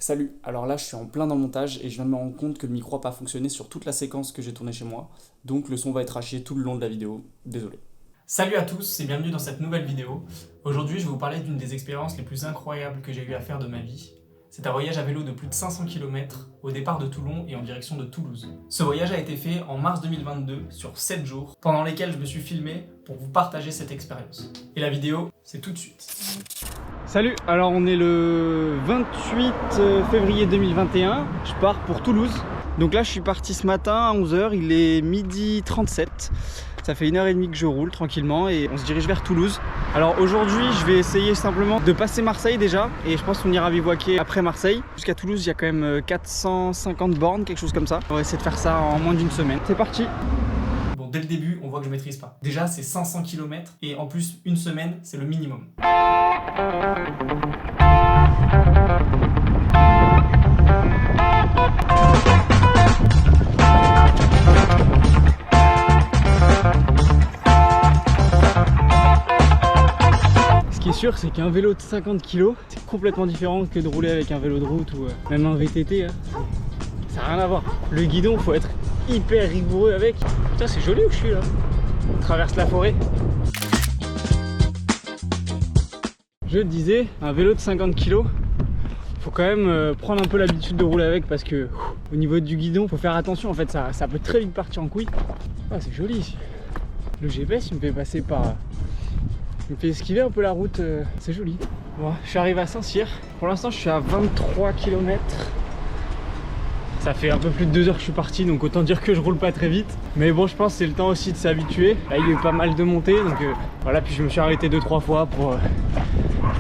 Salut, alors là je suis en plein dans le montage et je viens de me rendre compte que le micro n'a pas fonctionné sur toute la séquence que j'ai tournée chez moi, donc le son va être haché tout le long de la vidéo, désolé. Salut à tous et bienvenue dans cette nouvelle vidéo. Aujourd'hui je vais vous parler d'une des expériences les plus incroyables que j'ai eu à faire de ma vie. C'est un voyage à vélo de plus de 500 km au départ de Toulon et en direction de Toulouse. Ce voyage a été fait en mars 2022 sur 7 jours, pendant lesquels je me suis filmé pour vous partager cette expérience. Et la vidéo, c'est tout de suite. Salut, alors on est le 28 février 2021, je pars pour Toulouse. Donc là je suis parti ce matin à 11 h, il est midi 37. Ça fait 1h30 que je roule tranquillement et on se dirige vers Toulouse. Alors aujourd'hui je vais essayer simplement de passer Marseille déjà et je pense qu'on ira bivouaquer après Marseille. Jusqu'à Toulouse il y a quand même 450 bornes, quelque chose comme ça. On va essayer de faire ça en moins d'une semaine. C'est parti. Bon, dès le début, on voit que je maîtrise pas. Déjà, c'est 500 km et en plus, une semaine, c'est le minimum. Ce qui est sûr, c'est qu'un vélo de 50 kg, c'est complètement différent que de rouler avec un vélo de route ou même un VTT. Hein. Ça n'a rien à voir. Le guidon, faut être hyper rigoureux avec. Putain, c'est joli où je suis là. On traverse la forêt. Je disais, un vélo de 50 kg, faut quand même prendre un peu l'habitude de rouler avec parce que au niveau du guidon, faut faire attention. En fait, ça peut très vite partir en couille. Ah, c'est joli ici. Le GPS, il me fait passer par... Il me fait esquiver un peu la route, c'est joli. Bon, je suis arrivé à Saint-Cyr. Pour l'instant, je suis à 23 km. Ça fait un peu plus de 2 heures que je suis parti, donc autant dire que je roule pas très vite. Mais bon, je pense que c'est le temps aussi de s'habituer. Là, il y a eu pas mal de montées, donc voilà. Puis je me suis arrêté 2-3 fois pour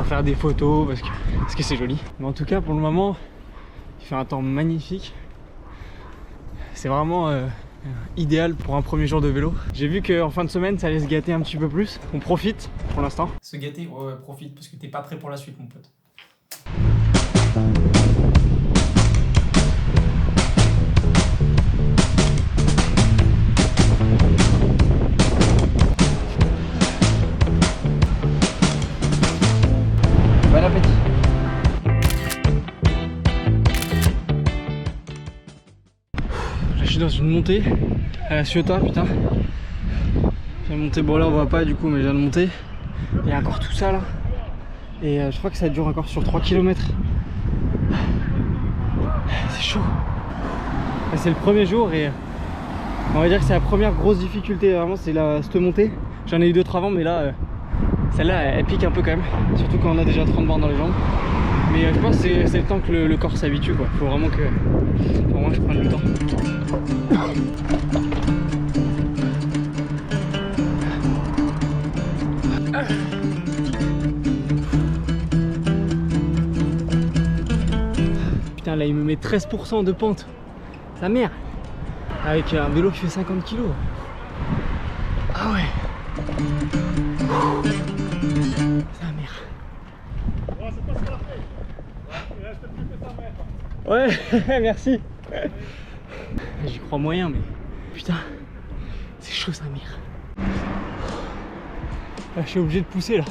faire des photos parce que c'est joli. Mais en tout cas, pour le moment, il fait un temps magnifique. C'est vraiment idéal pour un premier jour de vélo. J'ai vu qu'en fin de semaine, ça allait se gâter un petit peu plus. On profite pour l'instant. Se gâter, ouais, profite parce que t'es pas prêt pour la suite, mon pote. Bon appétit. Là, je suis dans une montée à la Ciotat, putain. J'ai monté, bon là on voit pas du coup, mais je viens de monter. Il y a encore tout ça là. Et je crois que ça dure encore sur 3 km. C'est chaud. Là, c'est le premier jour et on va dire que c'est la première grosse difficulté. Vraiment, c'est cette montée. J'en ai eu d'autres avant, mais là, celle-là, elle pique un peu quand même. Surtout quand on a déjà 30 bornes dans les jambes. Mais je pense que c'est le temps que le corps s'habitue, quoi. Faut vraiment que je prenne le temps. Putain, là il me met 13% de pente. Sa mère. Avec un vélo qui fait 50 kg. Ah ouais. Sa mère. Ouais, merci. J'y crois moyen, mais putain, c'est chaud sa mère. Là, je suis obligé de pousser là.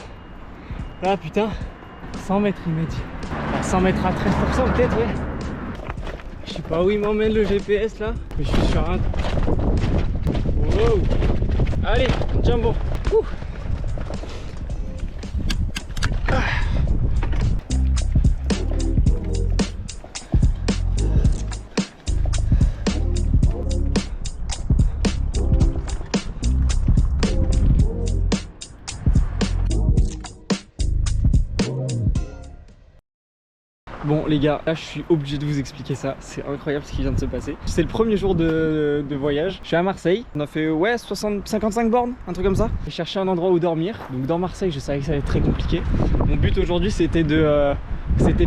Là, putain, 100 mètres il m'a dit. Bah, 100 mètres à 13% peut-être, ouais. Je sais pas où il m'emmène le GPS là, mais je suis sur un... Wow. Allez, jumbo. Ouh. Bon les gars, là je suis obligé de vous expliquer ça, c'est incroyable ce qui vient de se passer. C'est le premier jour de voyage, je suis à Marseille, on a fait ouais 55 bornes, un truc comme ça. J'ai cherché un endroit où dormir, donc dans Marseille je savais que ça allait être très compliqué. Mon but aujourd'hui c'était de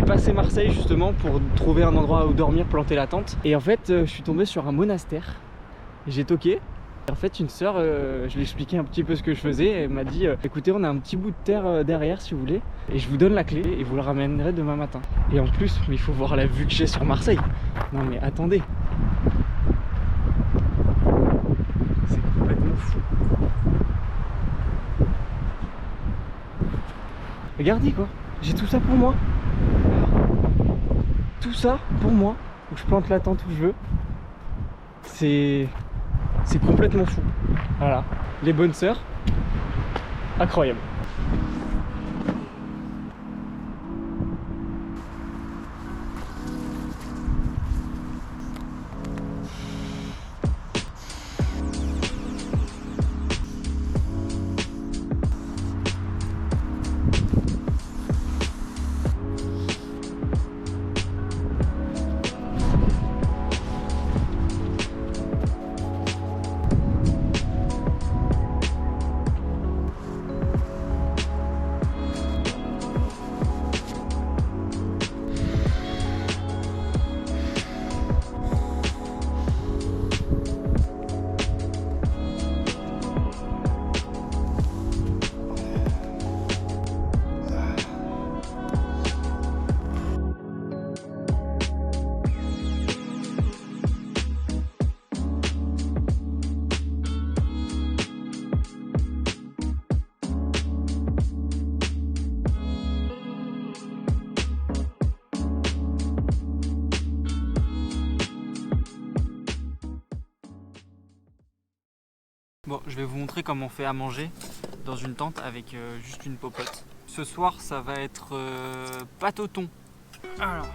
passer Marseille justement pour trouver un endroit où dormir, planter la tente. Et en fait je suis tombé sur un monastère, j'ai toqué. En fait une sœur, je lui ai expliqué un petit peu ce que je faisais, elle m'a dit écoutez on a un petit bout de terre derrière si vous voulez et je vous donne la clé et vous le ramènerez demain matin. Et en plus, mais il faut voir la vue que j'ai sur Marseille. Non mais attendez, c'est complètement fou. Regardez quoi, j'ai tout ça pour moi. tout ça pour moi, où je plante la tente où je veux. C'est complètement fou. Voilà, les bonnes sœurs, incroyable. Bon, je vais vous montrer comment on fait à manger dans une tente avec juste une popote. Ce soir, ça va être pâte au thon. Alors.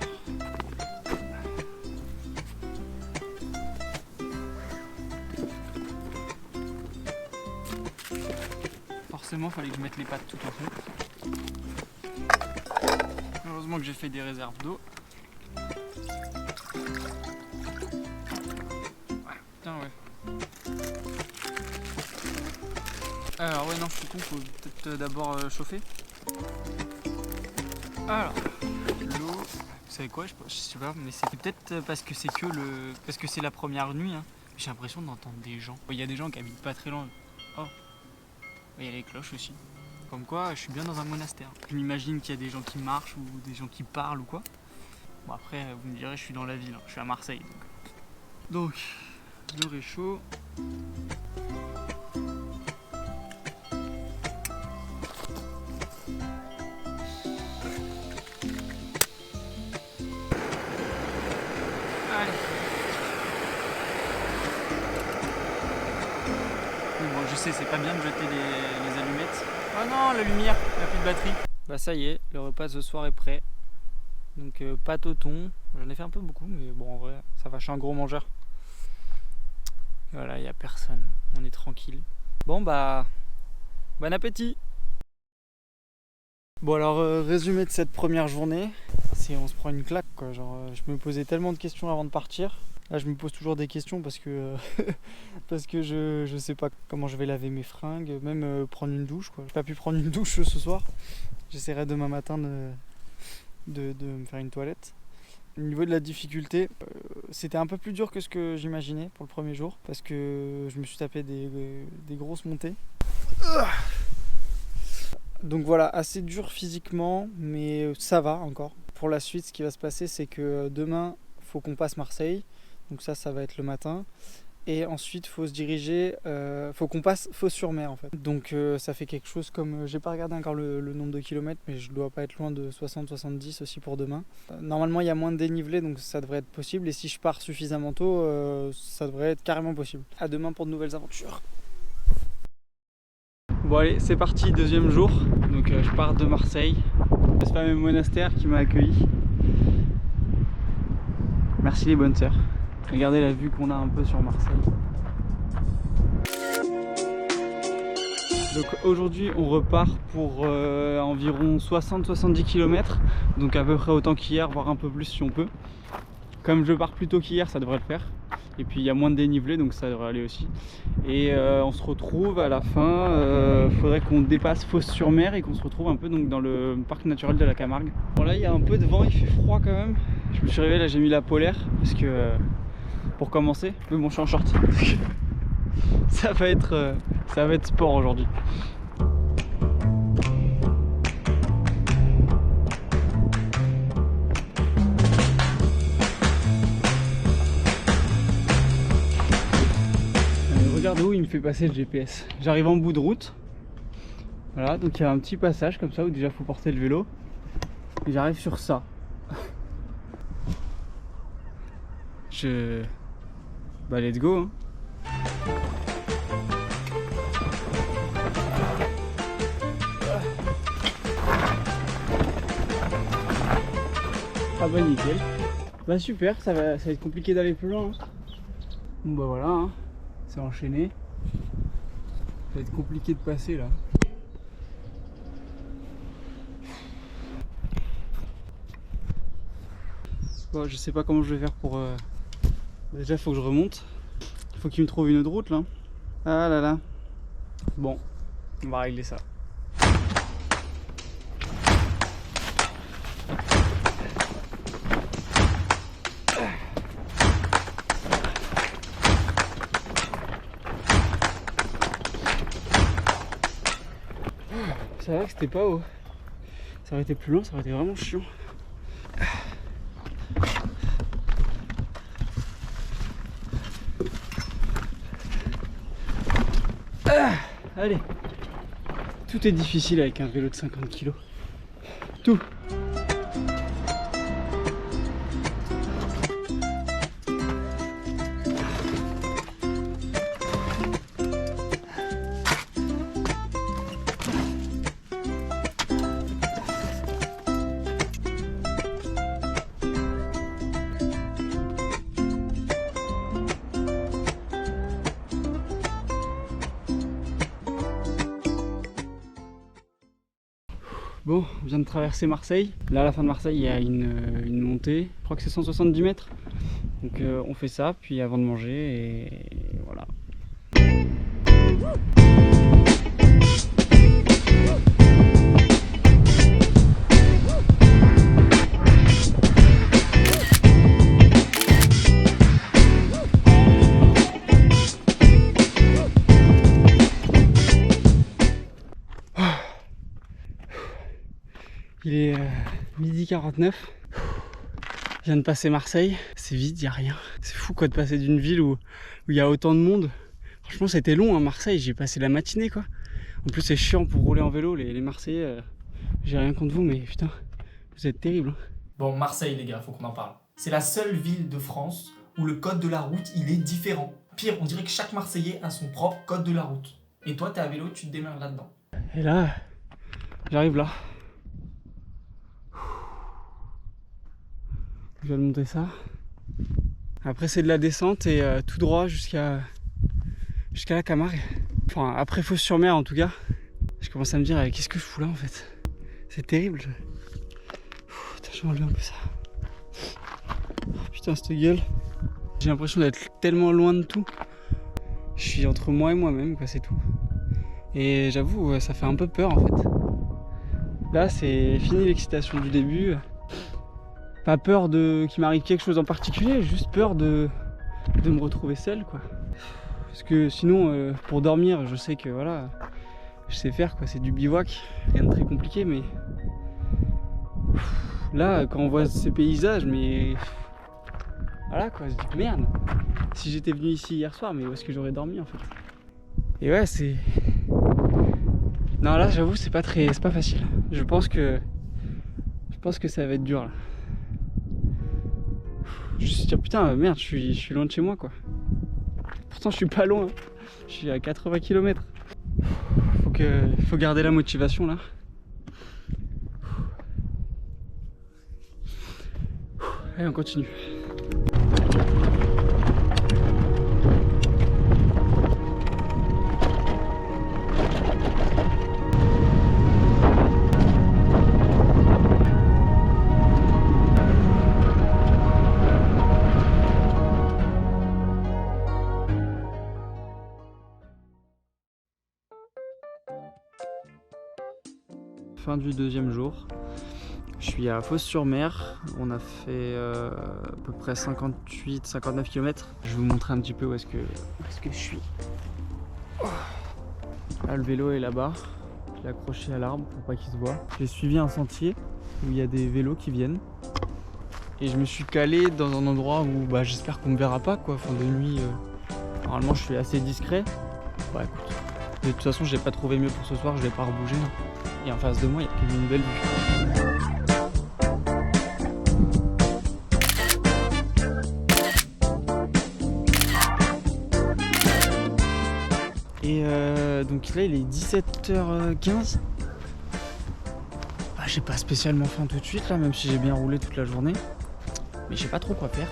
Forcément, fallait que je mette les pâtes tout au fond. Heureusement que j'ai fait des réserves d'eau. Putain, ouais. Alors ouais non je suis con, faut peut-être d'abord chauffer. Alors l'eau, vous savez quoi, je sais pas, mais c'est peut-être parce que c'est la première nuit, hein. J'ai l'impression d'entendre des gens. Il y a des gens qui habitent pas très loin. Oh, il y a les cloches aussi. Comme quoi je suis bien dans un monastère. Je m'imagine qu'il y a des gens qui marchent ou des gens qui parlent ou quoi. Bon après vous me direz je suis dans la ville, hein. Je suis à Marseille donc le réchaud. Bon, je sais, c'est pas bien de jeter les allumettes. Oh non, la lumière, il n'y a plus de batterie. Bah ça y est, le repas ce soir est prêt. Donc pâte au thon, j'en ai fait un peu beaucoup, mais bon en vrai, ça va, je suis un gros mangeur. Et voilà, il n'y a personne, on est tranquille. Bon bah, bon appétit. Bon alors, résumé de cette première journée, c'est on se prend une claque quoi. Genre, je me posais tellement de questions avant de partir. Là je me pose toujours des questions parce que parce que je sais pas comment je vais laver mes fringues, même prendre une douche quoi. J'ai pas pu prendre une douche ce soir. J'essaierai demain matin de me faire une toilette. Au niveau de la difficulté, c'était un peu plus dur que ce que j'imaginais pour le premier jour parce que je me suis tapé des grosses montées. Donc voilà, assez dur physiquement, mais ça va encore. Pour la suite, ce qui va se passer, c'est que demain, il faut qu'on passe Marseille. Donc ça va être le matin. Et ensuite, il faut se diriger, faut qu'on passe Fos-sur-Mer en fait. Donc ça fait quelque chose comme, j'ai pas regardé encore le nombre de kilomètres, mais je dois pas être loin de 60-70 aussi pour demain. Normalement, il y a moins de dénivelé, donc ça devrait être possible. Et si je pars suffisamment tôt, ça devrait être carrément possible. À demain pour de nouvelles aventures. Bon allez, c'est parti, deuxième jour. Donc je pars de Marseille. Ce fameux monastère qui m'a accueilli. Merci les bonnes sœurs. Regardez la vue qu'on a un peu sur Marseille. Donc aujourd'hui on repart pour environ 60-70 km. Donc à peu près autant qu'hier, voire un peu plus si on peut. Comme je pars plus tôt qu'hier, ça devrait le faire. Et puis il y a moins de dénivelé, donc ça devrait aller aussi. Et on se retrouve à la fin, faudrait qu'on dépasse Fos-sur-Mer et qu'on se retrouve un peu donc dans le parc naturel de la Camargue. Bon là il y a un peu de vent, il fait froid quand même. Je me suis réveillé, là j'ai mis la polaire parce que pour commencer, mais bon je suis en short. ça va être sport aujourd'hui. Regardez où il me fait passer le GPS. J'arrive en bout de route. Voilà, donc il y a un petit passage comme ça où déjà il faut porter le vélo. Et j'arrive sur ça. Bah let's go hein. Ah bah nickel. Bah super, ça va être compliqué d'aller plus loin. Hein. Bon bah voilà, hein. C'est enchaîné. Ça va être compliqué de passer là. Bon, je sais pas comment je vais faire pour... Déjà faut que je remonte. Il faut qu'il me trouve une autre route là. Ah là là. Bon, on va régler ça. Ça va que c'était pas haut. Ça aurait été plus long, ça aurait été vraiment chiant. Allez. Tout est difficile avec un vélo de 50 kg. Tout. Bon, on vient de traverser Marseille. Là, à la fin de Marseille, il y a une montée. Je crois que c'est 170 mètres. Donc on fait ça, puis avant de manger, et voilà. Il est midi 49. Je viens de passer Marseille. C'est vide, il n'y a rien. C'est fou quoi de passer d'une ville où il y a autant de monde. Franchement, c'était long hein, Marseille. J'ai passé la matinée quoi. En plus, c'est chiant pour rouler en vélo. Les Marseillais, j'ai rien contre vous, mais putain, vous êtes terribles. Hein. Bon, Marseille, les gars, faut qu'on en parle. C'est la seule ville de France où le code de la route, il est différent. Pire, on dirait que chaque Marseillais a son propre code de la route. Et toi, t'es à vélo, tu te démerdes là-dedans. Et là, j'arrive là. Je vais monter ça. Après c'est de la descente et tout droit jusqu'à la Camargue. Enfin après Fos-sur-Mer en tout cas. Je commence à me dire qu'est-ce que je fous là en fait. C'est terrible. Putain, je vais enlever un peu ça. Oh, putain cette gueule. J'ai l'impression d'être tellement loin de tout. Je suis entre moi et moi-même quoi, c'est tout. Et j'avoue ça fait un peu peur en fait. Là c'est fini l'excitation du début. Pas peur qu'il m'arrive quelque chose en particulier, juste peur de me retrouver seul quoi. Parce que sinon pour dormir je sais que voilà, je sais faire quoi, c'est du bivouac, rien de très compliqué mais là quand on voit ces paysages mais voilà quoi, je dis merde, si j'étais venu ici hier soir mais où est-ce que j'aurais dormi en fait. Et ouais c'est... Non là j'avoue c'est pas facile, je pense que ça va être dur là. Je me suis dit putain merde je suis loin de chez moi quoi. Pourtant je suis pas loin, je suis à 80 km. Faut garder la motivation là. Allez on continue. Fin du deuxième jour, je suis à Fos-sur-Mer, on a fait à peu près 58-59 km. Je vais vous montrer un petit peu où est-ce que je suis. Là le vélo est là-bas, je l'ai accroché à l'arbre pour pas qu'il se voit. J'ai suivi un sentier où il y a des vélos qui viennent et je me suis calé dans un endroit où j'espère qu'on me verra pas quoi, enfin de nuit normalement je suis assez discret. Bah écoute, de toute façon j'ai pas trouvé mieux pour ce soir, je vais pas rebouger. Et en face de moi, il y a quand même une belle vue. Donc là il est 17h15. Ah, j'ai pas spécialement faim tout de suite là, même si j'ai bien roulé toute la journée. Mais je sais pas trop quoi faire.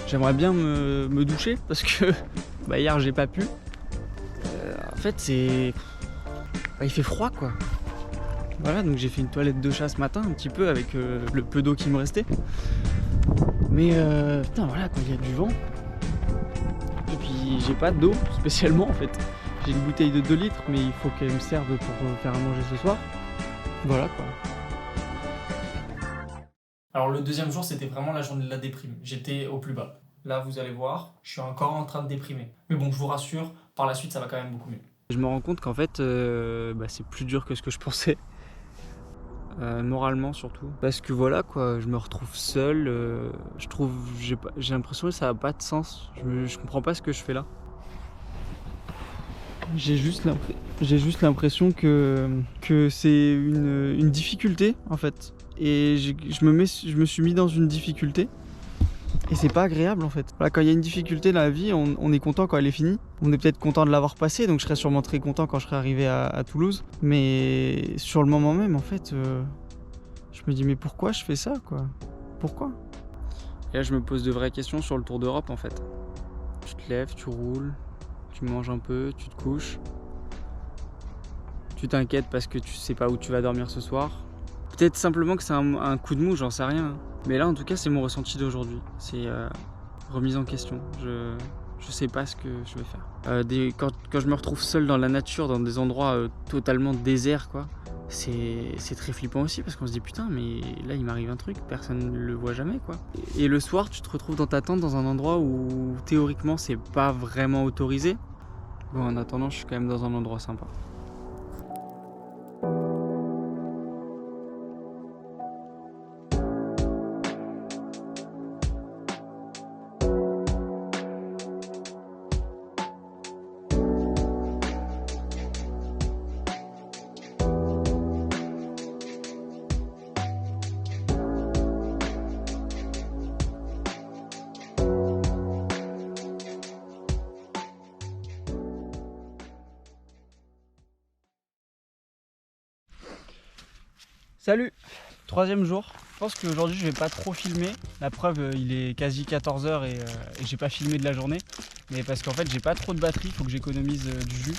J'aimerais bien me doucher parce que bah, hier j'ai pas pu. En fait c'est... il fait froid quoi. Voilà, donc j'ai fait une toilette de chat ce matin un petit peu avec le peu d'eau qui me restait. Mais putain voilà quoi, il y a du vent. Et puis j'ai pas d'eau spécialement en fait. J'ai une bouteille de 2 litres mais il faut qu'elle me serve pour faire à manger ce soir. Voilà quoi. Alors le deuxième jour, c'était vraiment la journée de la déprime. J'étais au plus bas. Là, vous allez voir, je suis encore en train de déprimer. Mais bon, je vous rassure, par la suite, ça va quand même beaucoup mieux. Je me rends compte qu'en fait, c'est plus dur que ce que je pensais. Moralement surtout. Parce que voilà quoi, je me retrouve seul. J'ai l'impression que ça n'a pas de sens. Je comprends pas ce que je fais là. J'ai juste l'impression que c'est une difficulté en fait. Et je me suis mis dans une difficulté. Et c'est pas agréable en fait. Voilà, quand il y a une difficulté dans la vie, on est content quand elle est finie. On est peut-être content de l'avoir passée, donc je serais sûrement très content quand je serai arrivé à Toulouse. Mais sur le moment même, en fait, je me dis mais pourquoi je fais ça quoi? Pourquoi? Et là je me pose de vraies questions sur le Tour d'Europe en fait. Tu te lèves, tu roules, tu manges un peu, tu te couches. Tu t'inquiètes parce que tu sais pas où tu vas dormir ce soir. Peut-être simplement que c'est un coup de mou, j'en sais rien. Mais là en tout cas c'est mon ressenti d'aujourd'hui. C'est remise en question. Je sais pas ce que je vais faire. Quand je me retrouve seul dans la nature, dans des endroits totalement déserts quoi, c'est très flippant aussi parce qu'on se dit putain mais là il m'arrive un truc, personne ne le voit jamais quoi. Et le soir tu te retrouves dans ta tente dans un endroit où théoriquement c'est pas vraiment autorisé. Bon en attendant je suis quand même dans un endroit sympa. Salut! Troisième jour. Je pense qu'aujourd'hui je vais pas trop filmer. La preuve, il est quasi 14h et j'ai pas filmé de la journée. Mais parce qu'en fait j'ai pas trop de batterie, il faut que j'économise du jus.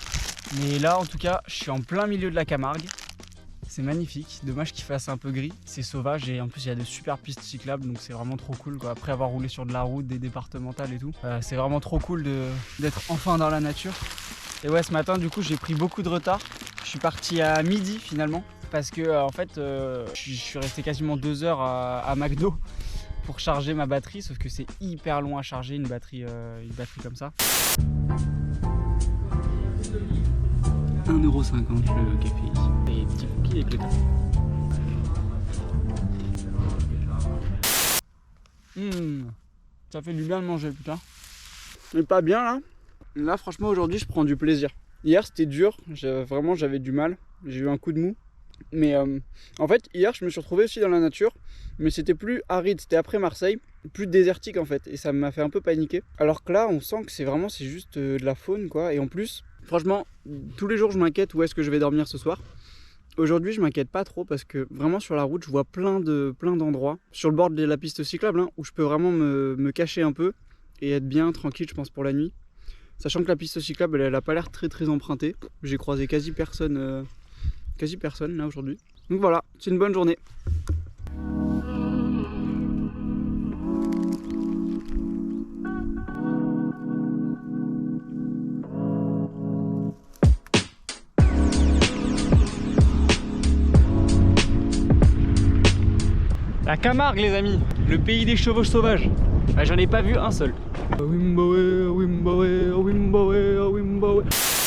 Mais là en tout cas, je suis en plein milieu de la Camargue. C'est magnifique, dommage qu'il fasse un peu gris, c'est sauvage et en plus il y a de super pistes cyclables donc c'est vraiment trop cool quoi. Après avoir roulé sur de la route, des départementales et tout, c'est vraiment trop cool d'être enfin dans la nature. Et ouais, ce matin du coup j'ai pris beaucoup de retard. Je suis parti à midi finalement. Parce que en fait je suis resté quasiment 2 heures à McDo pour charger ma batterie, sauf que c'est hyper long à charger une batterie comme ça. 1,50€ le café ici. Et petit cookie avec le thé. Ça fait du bien de manger putain. Mais pas bien là. Là franchement aujourd'hui je prends du plaisir. Hier c'était dur, vraiment j'avais du mal, j'ai eu un coup de mou. Mais en fait hier je me suis retrouvé aussi dans la nature, mais c'était plus aride, c'était après Marseille, plus désertique en fait, et ça m'a fait un peu paniquer. Alors que là on sent que c'est juste de la faune quoi, et en plus franchement tous les jours je m'inquiète où est-ce que je vais dormir ce soir. Aujourd'hui je m'inquiète pas trop parce que vraiment sur la route je vois plein d'endroits, sur le bord de la piste cyclable hein, où je peux vraiment me cacher un peu et être bien tranquille je pense pour la nuit. Sachant que la piste cyclable elle a pas l'air très empruntée, j'ai croisé quasi personne là aujourd'hui. Donc voilà, c'est une bonne journée. La Camargue les amis, le pays des chevaux sauvages. Bah, j'en ai pas vu un seul.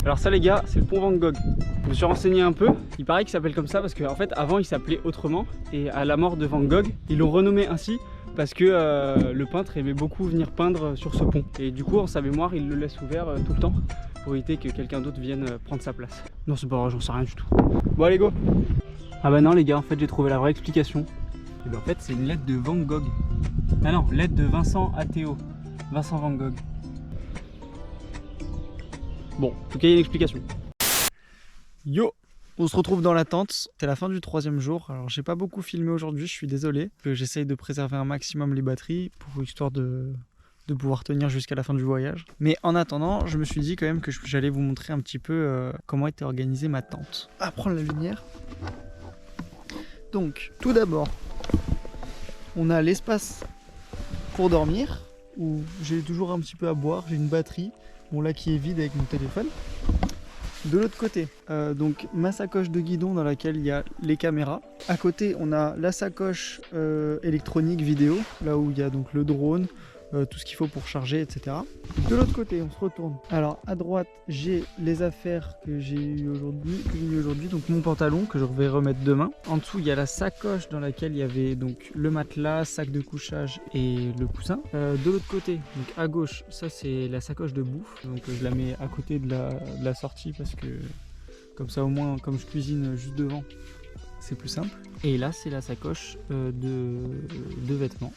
Alors ça les gars, c'est le pont Van Gogh. Je me suis renseigné un peu, il paraît qu'il s'appelle comme ça parce qu'en fait avant il s'appelait autrement et à la mort de Van Gogh, ils l'ont renommé ainsi parce que le peintre aimait beaucoup venir peindre sur ce pont. Et du coup en sa mémoire il le laisse ouvert tout le temps pour éviter que quelqu'un d'autre vienne prendre sa place. Non c'est pas vrai, j'en sais rien du tout. Bon allez go. Ah bah non les gars, en fait j'ai trouvé la vraie explication. Et ben en fait c'est une lettre de Van Gogh. Ah non, lettre de Vincent Athéo. Vincent Van Gogh. Bon, en tout cas il y a une explication. Yo! On se retrouve dans la tente, c'est la fin du 3e jour. Alors j'ai pas beaucoup filmé aujourd'hui, je suis désolé. J'essaye de préserver un maximum les batteries pour histoire de pouvoir tenir jusqu'à la fin du voyage. Mais en attendant, je me suis dit quand même que j'allais vous montrer un petit peu comment était organisée ma tente. À prendre la lumière. Donc tout d'abord, on a l'espace pour dormir, où j'ai toujours un petit peu à boire, j'ai une batterie, bon là qui est vide avec mon téléphone. De l'autre côté, donc ma sacoche de guidon dans laquelle il y a les caméras. À côté, on a la sacoche électronique vidéo, là où il y a donc le drone, tout ce qu'il faut pour charger, etc. De l'autre côté, on se retourne. Alors à droite, j'ai les affaires que j'ai mis aujourd'hui, donc mon pantalon que je vais remettre demain. En dessous, il y a la sacoche dans laquelle il y avait donc le matelas, sac de couchage et le coussin. De l'autre côté, donc à gauche, ça c'est la sacoche de bouffe. Donc je la mets à côté de la sortie parce que comme ça au moins, comme je cuisine juste devant, c'est plus simple. Et là, c'est la sacoche de vêtements.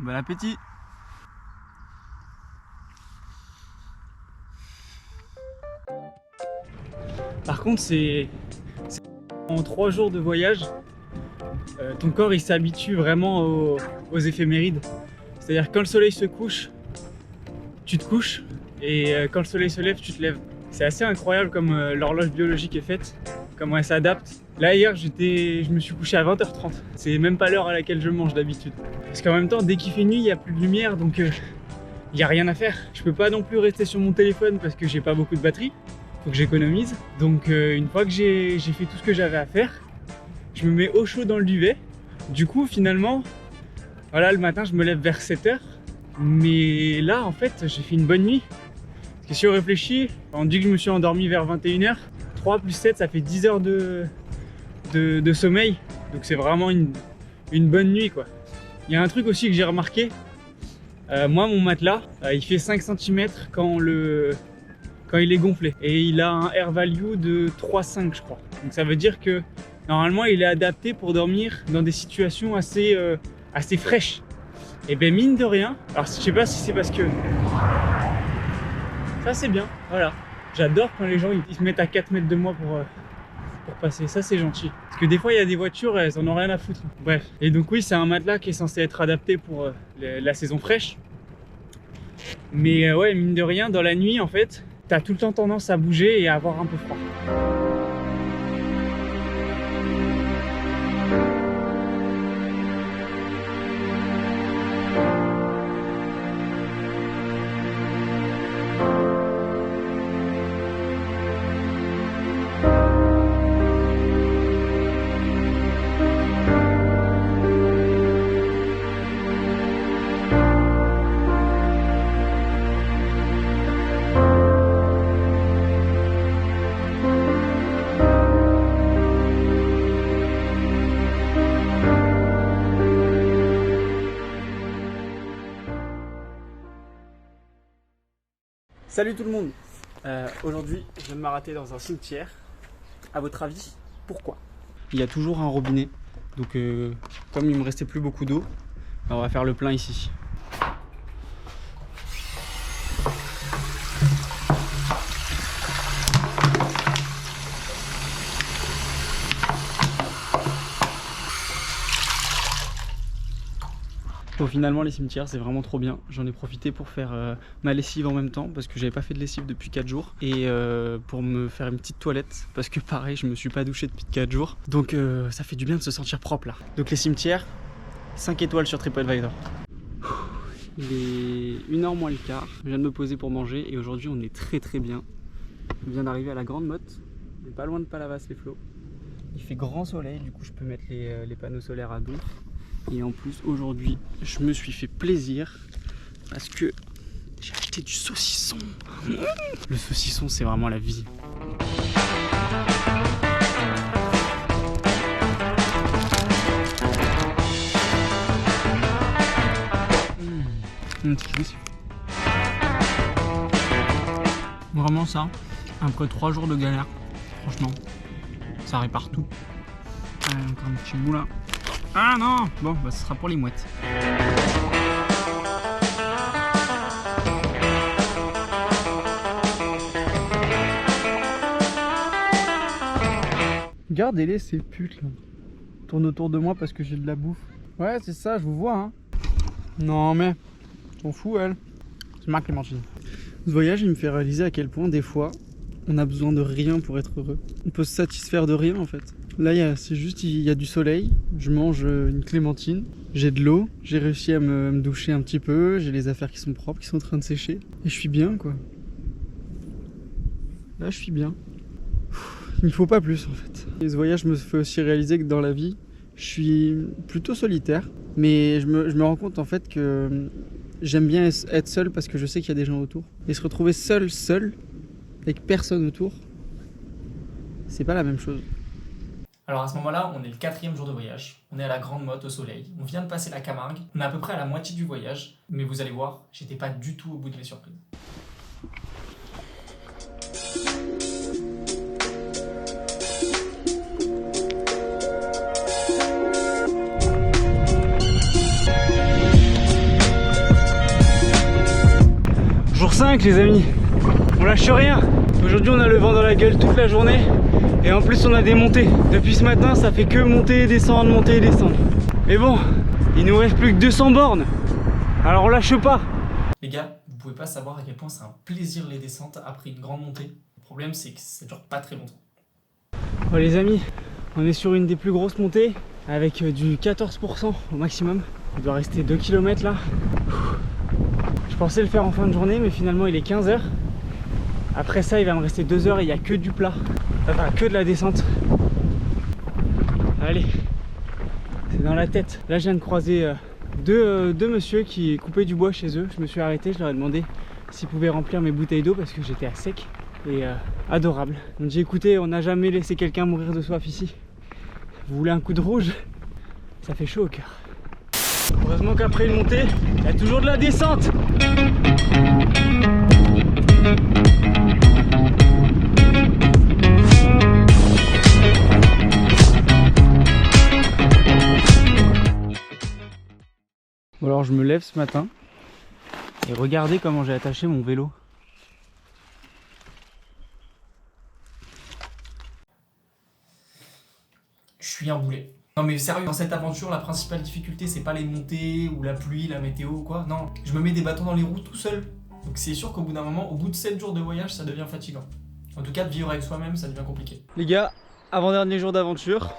Bon appétit! Par contre, c'est en 3 jours de voyage, ton corps il s'habitue vraiment aux éphémérides. C'est-à-dire quand le soleil se couche, tu te couches, et quand le soleil se lève, tu te lèves. C'est assez incroyable comme l'horloge biologique est faite, comment elle s'adapte. Là hier, je me suis couché à 20h30. C'est même pas l'heure à laquelle je mange d'habitude. Parce qu'en même temps, dès qu'il fait nuit, il n'y a plus de lumière, donc il n'y a rien à faire. Je peux pas non plus rester sur mon téléphone parce que j'ai pas beaucoup de batterie. Faut que j'économise. Donc une fois que j'ai fait tout ce que j'avais à faire, je me mets au chaud dans le duvet. Du coup, finalement, voilà, le matin, je me lève vers 7h. Mais là, en fait, j'ai fait une bonne nuit. Parce que si on réfléchit, on dit que je me suis endormi vers 21h. 3 plus 7, ça fait 10 heures de sommeil. Donc c'est vraiment une bonne nuit, quoi. Il y a un truc aussi que j'ai remarqué. Moi, mon matelas, il fait 5 cm quand il est gonflé. Et il a un air value de 3,5 je crois. Donc ça veut dire que normalement, il est adapté pour dormir dans des situations assez fraîches. Et ben mine de rien, alors je sais pas si c'est parce que ça c'est bien, voilà. J'adore quand les gens ils se mettent à 4 mètres de moi pour passer, ça c'est gentil. Parce que des fois il y a des voitures, elles en ont rien à foutre. Bref, et donc oui, c'est un matelas qui est censé être adapté pour la saison fraîche. Mais ouais, mine de rien, dans la nuit en fait, t'as tout le temps tendance à bouger et à avoir un peu froid. Salut tout le monde. Aujourd'hui, je viens de m'arrêter dans un cimetière. À votre avis, pourquoi? Il y a toujours un robinet. Donc, comme il me restait plus beaucoup d'eau, on va faire le plein ici. Bon, finalement les cimetières c'est vraiment trop bien, j'en ai profité pour faire ma lessive en même temps parce que j'avais pas fait de lessive depuis 4 jours et pour me faire une petite toilette parce que pareil je me suis pas douché depuis 4 jours donc ça fait du bien de se sentir propre là. Donc les cimetières, 5 étoiles sur TripAdvisor. Il est 1h moins le quart. Je viens de me poser pour manger et aujourd'hui on est très bien. On vient d'arriver à la Grande Motte. On est pas loin de Palavas-les-Flots. Il fait grand soleil, du coup je peux mettre les panneaux solaires à donf. Et en plus aujourd'hui je me suis fait plaisir parce que j'ai acheté du saucisson. Le saucisson c'est vraiment la vie. Vraiment ça, après 3 jours de galère, franchement, ça répare tout. Encore un petit bout là. Ah non. Bon, bah ce sera pour les mouettes. Regardez-les ces putes là. Ils tournent autour de moi parce que j'ai de la bouffe. Ouais c'est ça, je vous vois hein. Non mais, t'en fous elle. C'est ma Clémentine. Ce voyage il me fait réaliser à quel point des fois on a besoin de rien pour être heureux. On peut se satisfaire de rien en fait. Là c'est juste, il y a du soleil, je mange une clémentine, j'ai de l'eau, j'ai réussi à me doucher un petit peu, j'ai les affaires qui sont propres, qui sont en train de sécher. Et je suis bien quoi. Là je suis bien. Il ne faut pas plus en fait. Et ce voyage me fait aussi réaliser que dans la vie, je suis plutôt solitaire. Mais je me rends compte en fait que j'aime bien être seul parce que je sais qu'il y a des gens autour. Et se retrouver seul, avec personne autour, c'est pas la même chose. Alors à ce moment-là, on est le 4e jour de voyage, on est à la Grande Motte au soleil, on vient de passer la Camargue, on est à peu près à la moitié du voyage, mais vous allez voir, j'étais pas du tout au bout de mes surprises. Jour 5 les amis, on lâche rien. Aujourd'hui on a le vent dans la gueule toute la journée et en plus on a des montées. Depuis ce matin ça fait que monter et descendre, monter et descendre. Mais bon, il nous reste plus que 200 bornes, alors on lâche pas. Les gars, vous pouvez pas savoir à quel point c'est un plaisir les descentes après une grande montée. Le problème c'est que ça dure pas très longtemps. Bon les amis, on est sur une des plus grosses montées avec du 14% au maximum. Il doit rester 2 km là. Je pensais le faire en fin de journée mais finalement il est 15h. Après ça il va me rester 2 heures et il n'y a que du plat. Enfin que de la descente. Allez, c'est dans la tête. Là je viens de croiser deux messieurs qui coupaient du bois chez eux. Je me suis arrêté, je leur ai demandé s'ils pouvaient remplir mes bouteilles d'eau parce que j'étais à sec. Et adorable. Donc j'ai écouté, on n'a jamais laissé quelqu'un mourir de soif ici. Vous voulez un coup de rouge? Ça fait chaud au cœur. Heureusement qu'après une montée, il y a toujours de la descente. Bon alors je me lève ce matin et regardez comment j'ai attaché mon vélo. Je suis un boulet. Non mais sérieux, dans cette aventure, la principale difficulté c'est pas les montées ou la pluie, la météo ou quoi. Non, je me mets des bâtons dans les roues tout seul. Donc c'est sûr qu'au bout d'un moment, au bout de 7 jours de voyage, ça devient fatigant. En tout cas, de vivre avec soi-même, ça devient compliqué. Les gars, avant-dernier jour d'aventure.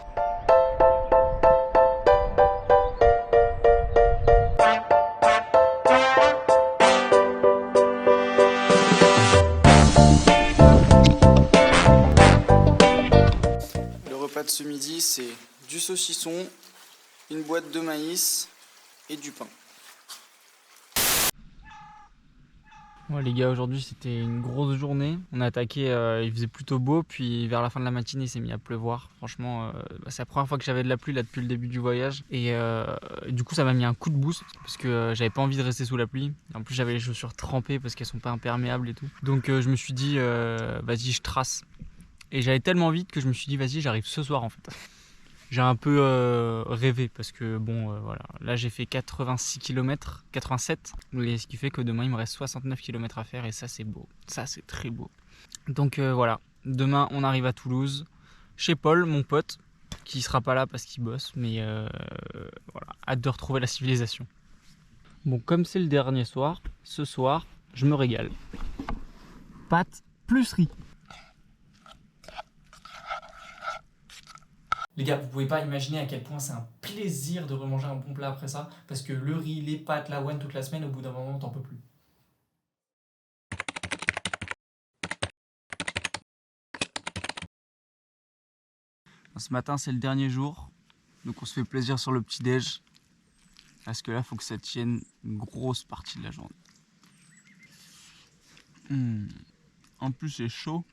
Le repas de ce midi, c'est du saucisson, une boîte de maïs et du pain. Ouais les gars, aujourd'hui c'était une grosse journée. On a attaqué, il faisait plutôt beau, puis vers la fin de la matinée il s'est mis à pleuvoir. Franchement, c'est la première fois que j'avais de la pluie là depuis le début du voyage. Et du coup ça m'a mis un coup de boost parce que j'avais pas envie de rester sous la pluie. En plus j'avais les chaussures trempées parce qu'elles sont pas imperméables et tout. Donc je me suis dit, vas-y je trace. Et j'allais tellement vite que je me suis dit, vas-y j'arrive ce soir en fait. J'ai un peu rêvé parce que bon voilà, là j'ai fait 86 km, 87, ce qui fait que demain il me reste 69 km à faire et ça c'est beau, ça c'est très beau. Donc voilà, demain on arrive à Toulouse, chez Paul, mon pote, qui sera pas là parce qu'il bosse, mais voilà, hâte de retrouver la civilisation. Bon, comme c'est le dernier soir, ce soir je me régale. Pâtes plus riz. Les gars, vous pouvez pas imaginer à quel point c'est un plaisir de remanger un bon plat après ça, parce que le riz, les pâtes, l'avoine toute la semaine, au bout d'un moment, t'en peux plus. Ce matin, c'est le dernier jour, donc on se fait plaisir sur le petit-déj, parce que là, il faut que ça tienne une grosse partie de la journée. En plus, c'est chaud,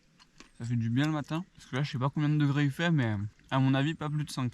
ça fait du bien le matin, parce que là, je sais pas combien de degrés il fait, mais à mon avis, pas plus de 5.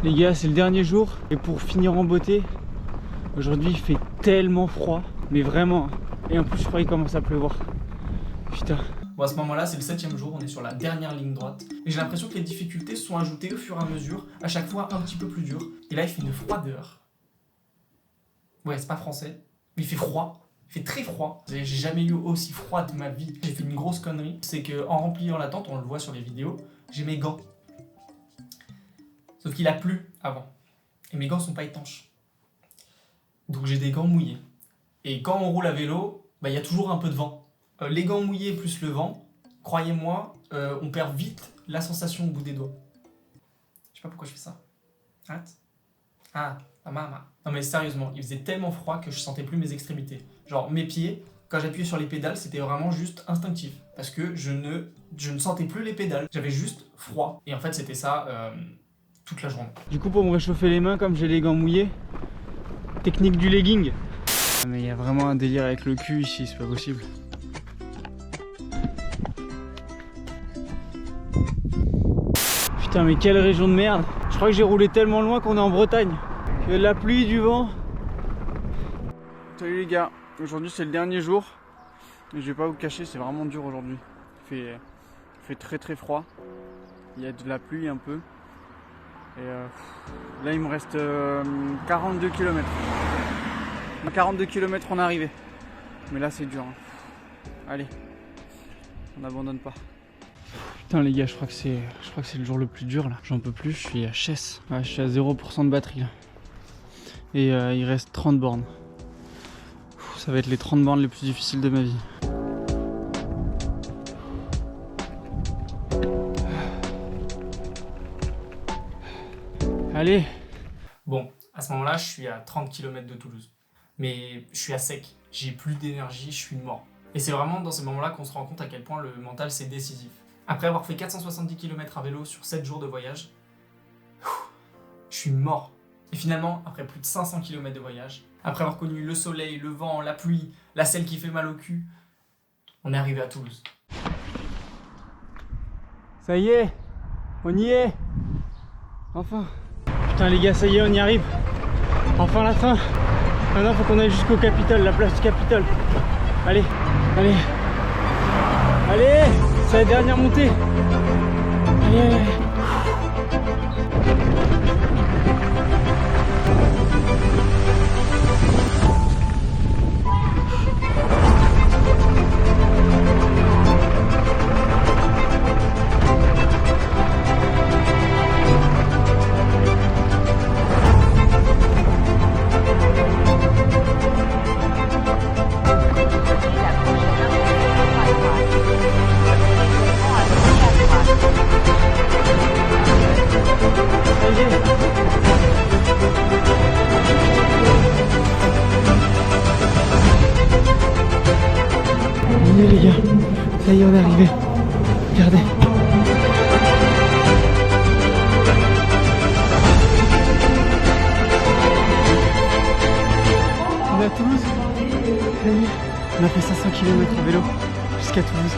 Les gars, c'est le dernier jour et pour finir en beauté, aujourd'hui il fait tellement froid, mais vraiment. Et en plus je crois qu'il commence à pleuvoir. Putain. Bon, à ce moment-là, c'est le 7e jour, on est sur la dernière ligne droite. Et j'ai l'impression que les difficultés se sont ajoutées au fur et à mesure, à chaque fois un petit peu plus dur. Et là, il fait une froideur. Ouais, c'est pas français, mais il fait froid. Il fait très froid. J'ai jamais eu aussi froid de ma vie. J'ai fait une grosse connerie. C'est qu'en remplir la tente, on le voit sur les vidéos, j'ai mes gants. Sauf qu'il a plu avant. Et mes gants sont pas étanches. Donc j'ai des gants mouillés. Et quand on roule à vélo, y a toujours un peu de vent. Les gants mouillés plus le vent, croyez-moi, on perd vite la sensation au bout des doigts. Je sais pas pourquoi je fais ça. Arrête. Ah, maman. Non mais sérieusement, il faisait tellement froid que je sentais plus mes extrémités. Genre mes pieds, quand j'appuyais sur les pédales, c'était vraiment juste instinctif. Parce que je ne sentais plus les pédales. J'avais juste froid. Et en fait c'était ça... toute la journée. Du coup pour me réchauffer les mains, comme j'ai les gants mouillés, technique du legging. Mais il y a vraiment un délire avec le cul ici, c'est pas possible. Putain mais quelle région de merde. Je crois que j'ai roulé tellement loin qu'on est en Bretagne. Il y a de la pluie, du vent. Salut les gars, aujourd'hui c'est le dernier jour. Et je vais pas vous cacher, c'est vraiment dur aujourd'hui. Il fait très très froid. Il y a de la pluie un peu. Et là il me reste 42 km. 42 km on est arrivé. Mais là c'est dur. Hein. Allez, on n'abandonne pas. Putain les gars, je crois que c'est le jour le plus dur là. J'en peux plus, je suis à Chess. Ouais, je suis à 0% de batterie là. Et il reste 30 bornes. Ça va être les 30 bornes les plus difficiles de ma vie. Allez. Bon, à ce moment-là, je suis à 30 km de Toulouse. Mais je suis à sec, j'ai plus d'énergie, je suis mort. Et c'est vraiment dans ces moments-là qu'on se rend compte à quel point le mental c'est décisif. Après avoir fait 470 km à vélo sur 7 jours de voyage, je suis mort. Et finalement, après plus de 500 km de voyage, après avoir connu le soleil, le vent, la pluie, la selle qui fait mal au cul, on est arrivé à Toulouse. Ça y est, on y est. Enfin. Putain les gars, ça y est, on y arrive. Enfin la fin. Maintenant faut qu'on aille jusqu'au Capitole, la place du Capitole. Allez, allez. Allez, c'est la dernière montée. Allez, allez, allez. Les gars, ça y est, on est arrivé. Regardez. On est à Toulouse. Ça y est, on a fait 500 km à vélo jusqu'à Toulouse.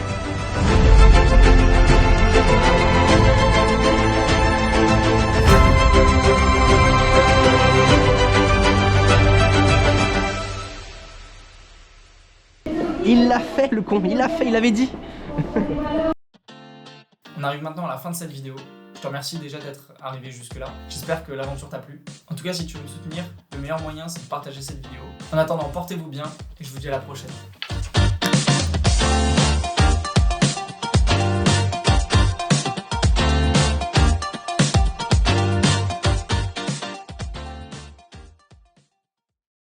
Il l'a fait le con, il l'a fait, il avait dit. On arrive maintenant à la fin de cette vidéo. Je te remercie déjà d'être arrivé jusque là. J'espère que l'aventure t'a plu. En tout cas, si tu veux me soutenir, le meilleur moyen c'est de partager cette vidéo. En attendant, portez-vous bien et je vous dis à la prochaine.